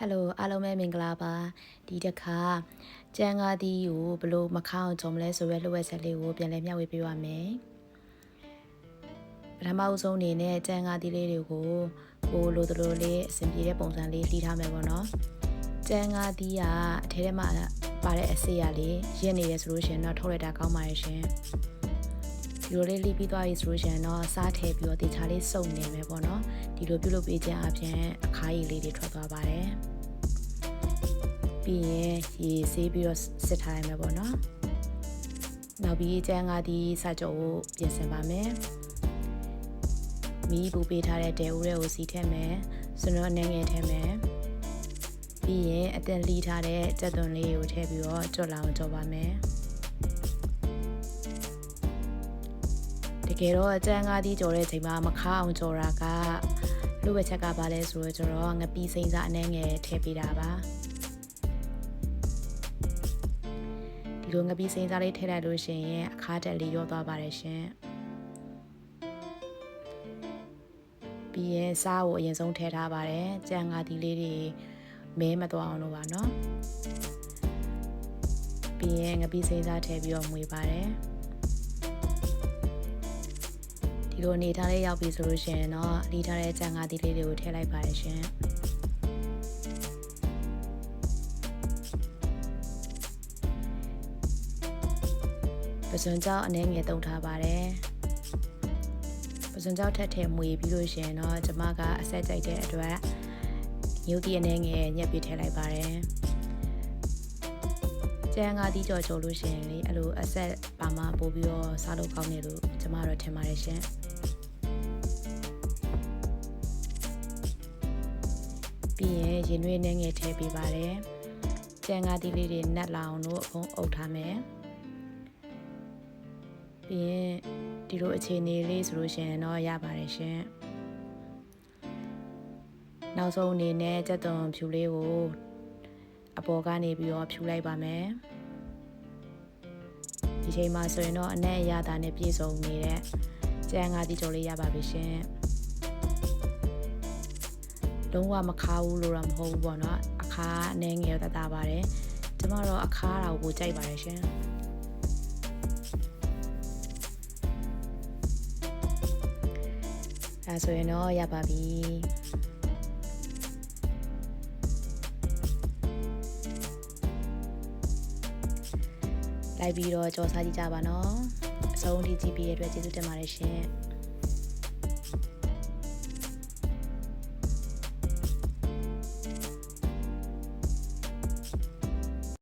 Hello အားလုံးပဲမင်္ဂလာပါဒီတစ်ခါကျန်းကားသီးကိုဘလို့မခောင်းကြုံမလဲဆိုရဲလှုပ်ဝက်ချက်လေးကိုပြန်လည်မျှဝေပေးပါမယ်ပထမအဆုံးအနေနဲ့ကျန်းကားသီးလေးတွေကိုကိုလိုတလိုလေးအဆင်ပြေတဲ့ပုံစံလေးလှီးထားမယ်ပေါ့နော်ကျန်းကားသီးကအထဲထဲမှာပါတဲ့အစေးရလေးရင့်နေရဆိုလို့ရှိရင်တော့ထုတ်လိုက်တာကောင်းပါရဲ့ရှင်ဒီလိုလေးလှီးပြီးသွားပြီဆိုလို့ရှိရင်တော့စားထည့်ပြီးတော့တေချာလေးစုပ်နေမယ်ပေါ့နော်ဒီလိုပြုလုပ်ပေးခြင်းအပြင်အခါရည်လေးတွေထွက်သွားပါတယ်ပြီးရင်ရေဆေးပြီးတော့စစ်ထားရမယ်ပေါ့နော်နောက်ပြီးကျန်းကားသီးစာကြောကိုပြင်ဆင်ပါမယ်မီးပူပေးထားတဲ့တဲဦးတွေကိုစီထည့်မယ်စွန်းတော့အနေငယ်ထည့်မယ်ပြီးရင်အသင်လှီးထားတဲ့ကြက်သွန်လေးကိုထည့်ပြီးတော့ကြော်လောင်ကြော်ပါမယ်တကယ်တော့ကျန်းကားသီးကြော်တဲ့အချိန်မှာမခါအောင်ကြော်တာကလူ့ဝက်ချက်ကပါလဲဆိုတော့ငပီးစိမ့်စားအနေငယ်ထည့်ပေးတာပါဒီလိုငပီးစိမ့်စားလေးထည့်လိုက်လို့ရှိရင်အခါတက်လေးရောသွားပါတယ်ရှင်ပြီးရင်စားကိုအရင်ဆုံးထည့်ထားပါတယ်ကြံငါသီးလေးတွေမဲမသွားအောင်လို့ပါနော်ပြီးရင်ငပီးစိမ့်စားထည့်ပြီးတော့မွေပါတယ်ဒီလိုအနေထားလေးရောက်ပြီဆိုလို့ရှိရင်တော့လှီးထားတဲ့ကြံငါသီးလေးတွေကိုထည့်လိုက်ပါတယ်ရှင်ပစွန်ကြောက်အနေငယ်တုံထားပါတယ်ပစွန်ကြောက်ထက်ထဲမွေပြီးလို့ရှိရင်တော့ကျမကအဆက်ကြိုက်တဲ့အတွက်ညှို့တီအနေငယ်ညက်ပြီးထည့်လိုက်ပါတယ်ကျန်းကားသီးကြော်လို့ရှိရင်လေအဲ့လိုအဆက်ပါမှပို့ပြီးတော့စားလို့ကောင်းတယ်လို့ကျမတော့ထင်ပါတယ်ရှင်ပြီးရင်ရင်နွေးအနေငယ်ထည့်ပေးပါတယ်ကျန်းကားသီးလေးတွေနက်လာအောင်လို့အကုန်အုပ်ထားမယ်ပြီးရင်ဒီလိုအခြေအနေလေးဆိုလို့ရှိရင်တော့ရပါတယ်ရှင်နောက်ဆုံးအနေနဲ့ကြက်သွန်ဖြူလေးကိုအပေါ်ကနေပြီးတော့ဖြူလိုက်ပါမယ်ဒီချိန်မှာဆိုရင်တော့အနက်အရသာနဲ့ပြည့်စုံနေတဲ့ကျန်းကားသီးကြော်လေးရပါပြီရှင်လုံးဝမခါဘူးလို့တော့မဟုတ်ဘူးပေါ့နော်အခါအနေငယ်တတ်တာပါတယ်ကျမတော့အခါတာကိုကြိုက်ပါတယ်ရှင်ဒါဆိုရင်တော့ရပါပြီလိုက်ပြီးတော့ကြော်စားကြည့်ကြပါနော်အဆုံးထိကြည့်ပြီးရတဲ့အတွက်ကျေးဇူးတင်ပါတယ်ရှင်